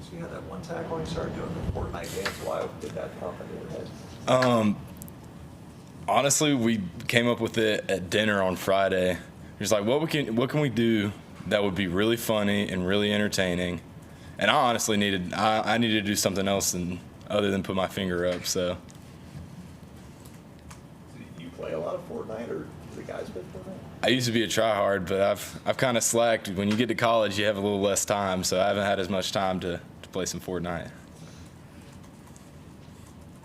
So you had that one tackle and you started doing the Fortnite dance. Why did that pop into your head? Honestly, we came up with it at dinner on Friday. Just like, what can we do that would be really funny and really entertaining? And I honestly needed to do something else other than put my finger up. So. Do you play a lot of Fortnite, or the guys play Fortnite? I used to be a tryhard, but I've kind of slacked. When you get to college, you have a little less time, so I haven't had as much time to play some Fortnite.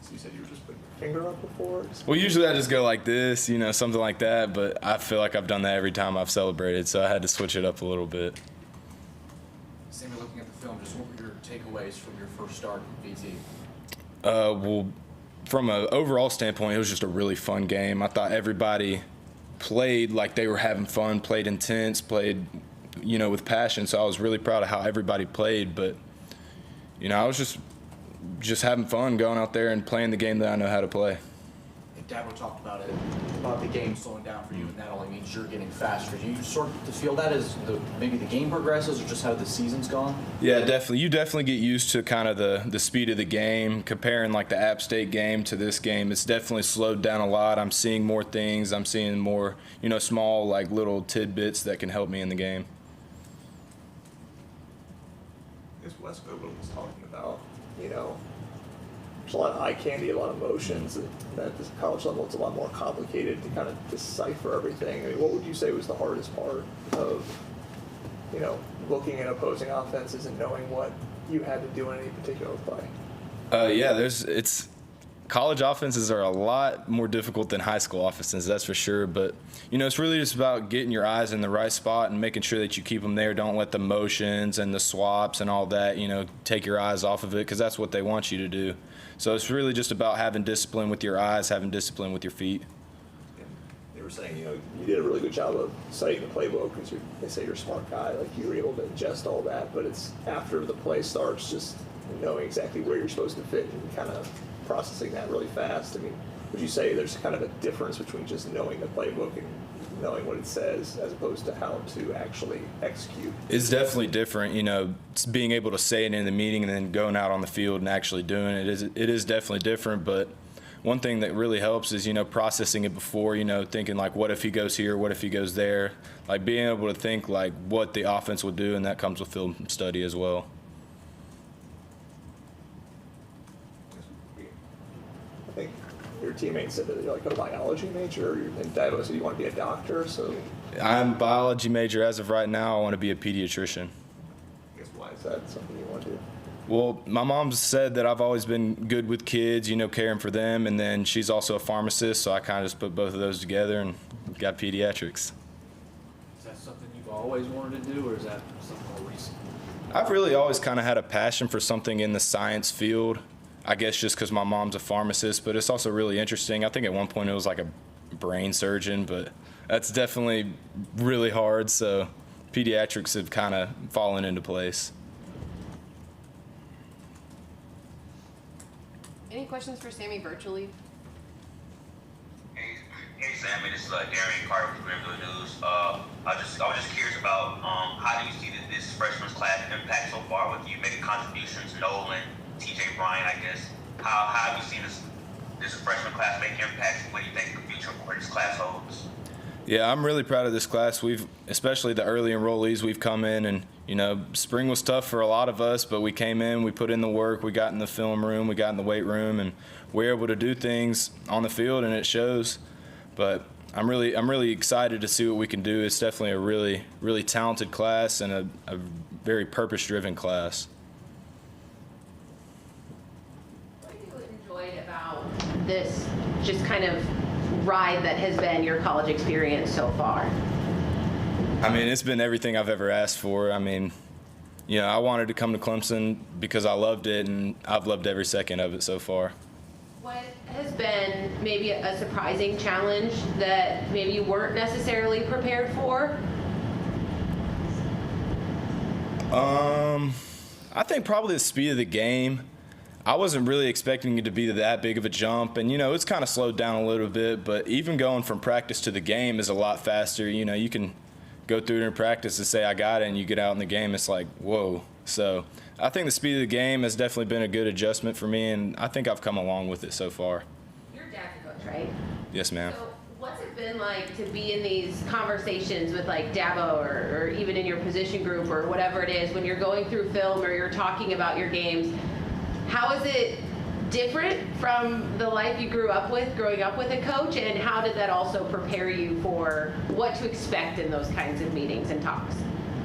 So you said you were just putting your finger up before? Well, usually I just go like this, something like that, but I feel like I've done that every time I've celebrated, so I had to switch it up a little bit. Sammy, looking at the film, just what were your takeaways from your first start in BT? Well, from an overall standpoint, it was just a really fun game. I thought everybody played like they were having fun, played intense, played, with passion. So I was really proud of how everybody played. But, I was just having fun going out there and playing the game that I know how to play. And Dabo talked about it, about the game slowing down for you, and that only means you're getting faster. Do you sort of feel that as maybe the game progresses, or just how the season's gone? Yeah, definitely. You definitely get used to kind of the speed of the game. Comparing like the App State game to this game, it's definitely slowed down a lot. I'm seeing more things. I'm seeing more, small like little tidbits that can help me in the game. As Wes Goodwin was talking about, there's a lot of eye candy, a lot of emotions, and at this college level it's a lot more complicated to kind of decipher everything. I mean, what would you say was the hardest part of, looking at opposing offenses and knowing what you had to do in any particular play? It's college offenses are a lot more difficult than high school offenses, that's for sure. But, it's really just about getting your eyes in the right spot and making sure that you keep them there. Don't let the motions and the swaps and all that, take your eyes off of it, because that's what they want you to do. So it's really just about having discipline with your eyes, having discipline with your feet. And they were saying, you did a really good job of studying the playbook, because they say you're a smart guy. Like, you were able to ingest all that, but it's after the play starts, just knowing exactly where you're supposed to fit and kind of processing that really fast. I mean, would you say there's kind of a difference between just knowing the playbook and knowing what it says as opposed to how to actually execute? It's definitely different, it's being able to say it in the meeting and then going out on the field and actually doing it. It is definitely different, but one thing that really helps is, processing it before, thinking like, what if he goes here, what if he goes there? Like, being able to think like what the offense will do, and that comes with film study as well. I think your teammate said that you're like a biology major, and Dabo said you want to be a doctor, so. I'm a biology major as of right now. I want to be a pediatrician. I guess why is that something you want to do? Well, my mom said that I've always been good with kids, caring for them, and then she's also a pharmacist, so I kind of just put both of those together and got pediatrics. Is that something you've always wanted to do, or is that something more recent? I've really always kind of had a passion for something in the science field. I guess just because my mom's a pharmacist, but it's also really interesting. I think at one point it was like a brain surgeon, but that's definitely really hard, so pediatrics have kind of fallen into place. Any questions for Sammy virtually? Hey Sammy, this is Darian Carter with Greenville News. I was just curious about how do you see this freshman class impact so far with you making contributions, Nolan, TJ Bryant, I guess. How have you seen this freshman class make impacts? What do you think the future for this class holds? Yeah, I'm really proud of this class. Especially the early enrollees, we've come in and, spring was tough for a lot of us, but we came in, we put in the work, we got in the film room, we got in the weight room, and we're able to do things on the field, and it shows. But I'm really excited to see what we can do. It's definitely a really, really talented class and a very purpose-driven class. What have you enjoyed about this just kind of ride that has been your college experience so far? I mean, it's been everything I've ever asked for. I mean, I wanted to come to Clemson because I loved it, and I've loved every second of it so far. What has been maybe a surprising challenge that maybe you weren't necessarily prepared for? I think probably the speed of the game. I wasn't really expecting it to be that big of a jump, and it's kind of slowed down a little bit, but even going from practice to the game is a lot faster. You can go through it in practice and say I got it, and you get out in the game, it's like, whoa, So I think the speed of the game has definitely been a good adjustment for me, and I think I've come along with it so far. Your dad's a coach, right? Yes, ma'am. So what's it been like to be in these conversations with like Dabo or even in your position group or whatever it is when you're going through film or you're talking about your games? How is it different from the life you grew up with, growing up with a coach, and how did that also prepare you for what to expect in those kinds of meetings and talks?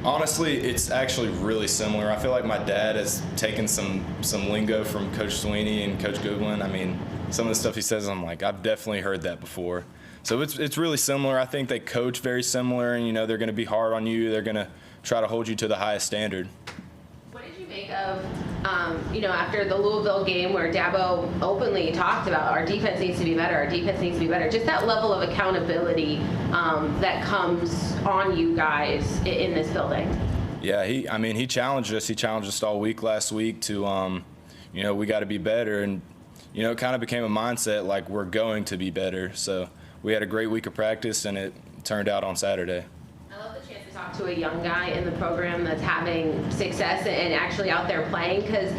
Honestly, it's actually really similar. I feel like my dad has taken some lingo from Coach Sweeney and Coach Goodwin. I mean, some of the stuff he says, I'm like, I've definitely heard that before. So it's really similar. I think they coach very similar, and, you know, they're going to be hard on you. They're going to try to hold you to the highest standard. What did you make of, you know, after the Louisville game where Dabo openly talked about our defense needs to be better, our defense needs to be better, just that level of accountability that comes on you guys in this building? Yeah, he challenged us. He challenged us all week last week to, you know, we got to be better. And, you know, it kind of became a mindset like we're going to be better. So we had a great week of practice, and it turned out on Saturday. I love the chance to talk to a young guy in the program that's having success and actually out there playing, because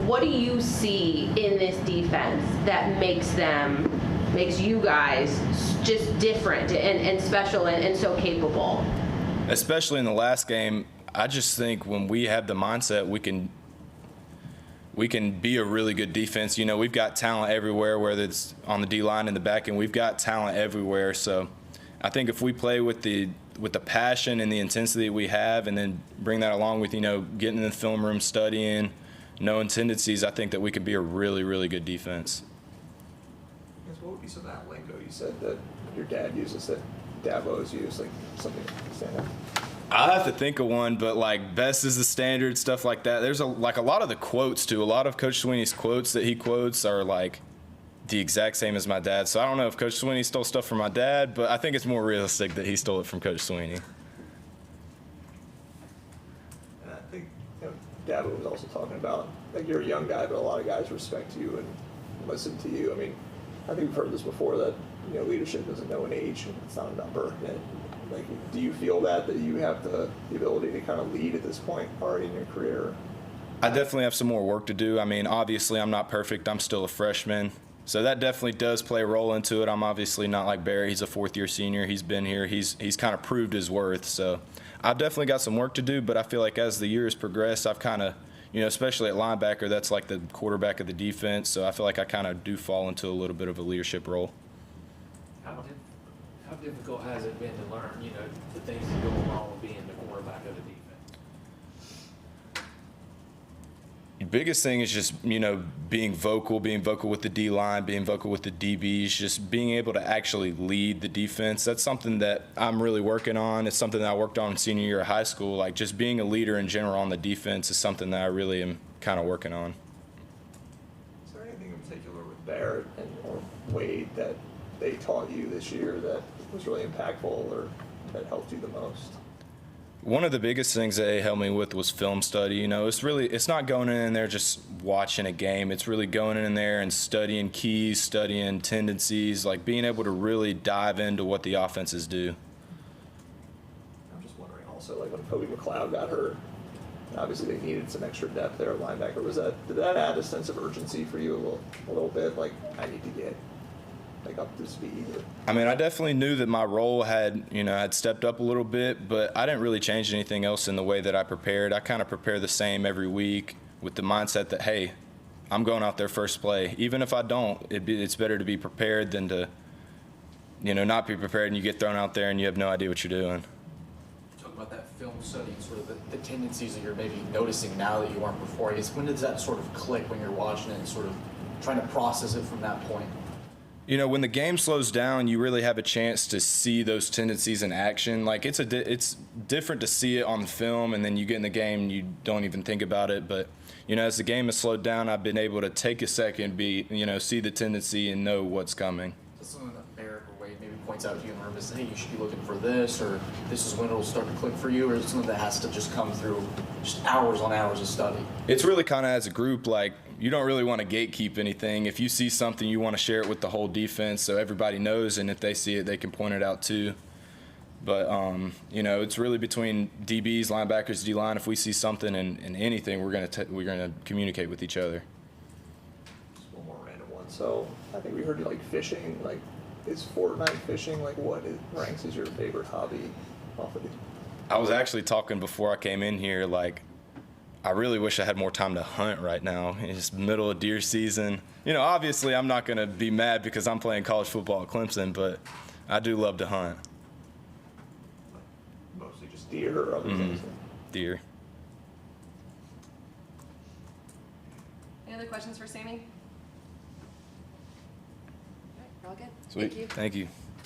what do you see in this defense that makes you guys just different and special and so capable? Especially in the last game, I just think when we have the mindset, we can be a really good defense. You know, we've got talent everywhere, whether it's on the D-line and the back end. We've got talent everywhere. So I think if we play with the passion and the intensity we have, and then bring that along with, you know, getting in the film room, studying, knowing tendencies, I think that we could be a really, really good defense. I guess what would be some of that lingo you said that your dad uses that Dabo's used, like something stand out? I have to think of one, but like best is the standard, stuff like that. There's a lot of the quotes too. A lot of Coach Sweeney's quotes that he quotes are like the exact same as my dad. So I don't know if Coach Sweeney stole stuff from my dad, but I think it's more realistic that he stole it from Coach Sweeney. And I think, you know, Dabo was also talking about, like, you're a young guy, but a lot of guys respect you and listen to you. I mean, I think we've heard this before, that, you know, leadership doesn't know an age, and it's not a number. And, like, do you feel that you have the ability to kind of lead at this point already in your career? I definitely have some more work to do. I mean, obviously I'm not perfect. I'm still a freshman. So that definitely does play a role into it. I'm obviously not like Barry. He's a fourth-year senior. He's been here. He's kind of proved his worth. So I've definitely got some work to do, but I feel like as the years progress, I've kind of, you know, especially at linebacker, that's like the quarterback of the defense. So I feel like I kind of do fall into a little bit of a leadership role. How difficult has it been to learn, you know, the things that go along with being the quarterback of the defense? The biggest thing is just, you know, being vocal with the D-line, being vocal with the DBs, just being able to actually lead the defense. That's something that I'm really working on. It's something that I worked on in senior year of high school. Like, just being a leader in general on the defense is something that I really am kind of working on. Is there anything in particular with Barrett or Wade that they taught you this year that was really impactful or that helped you the most? One of the biggest things that they helped me with was film study. You know, it's not going in there just watching a game. It's really going in there and studying keys, studying tendencies, like being able to really dive into what the offenses do. I'm just wondering also, like, when Kobe McLeod got hurt, obviously they needed some extra depth there at linebacker. Did that add a sense of urgency for you a little bit? Like, I need to get up to speed? I mean, I definitely knew that my role had stepped up a little bit, but I didn't really change anything else in the way that I prepared. I kind of prepare the same every week with the mindset that, hey, I'm going out there first play. Even if I don't, it's better to be prepared than to, you know, not be prepared and you get thrown out there and you have no idea what you're doing. Talk about that film study and sort of the tendencies that you're maybe noticing now that you weren't before. I guess when does that sort of click when you're watching it and sort of trying to process it from that point? You know, when the game slows down, you really have a chance to see those tendencies in action. Like, it's different to see it on the film, and then you get in the game and you don't even think about it. But, you know, as the game has slowed down, I've been able to take a second, see the tendency and know what's coming. Is that something that Barrett or Wade maybe points out to you in the room is, hey, you should be looking for this, or this is when it'll start to click for you, or is it something that has to just come through just hours on hours of study? It's really kind of as a group, like, you don't really want to gatekeep anything. If you see something, you want to share it with the whole defense so everybody knows, and if they see it, they can point it out too. But, you know, it's really between DBs, linebackers, D-line. If we see something in anything, we're gonna communicate with each other. Just one more random one. So I think we heard like fishing. Like, is Fortnite fishing like what ranks as your favorite hobby off of it? I was actually talking before I came in here, like, I really wish I had more time to hunt right now. It's middle of deer season. You know, obviously I'm not going to be mad because I'm playing college football at Clemson, but I do love to hunt. Mostly just deer or other things? Deer. Any other questions for Sammy? All right, we're all good. Sweet. Thank you. Thank you.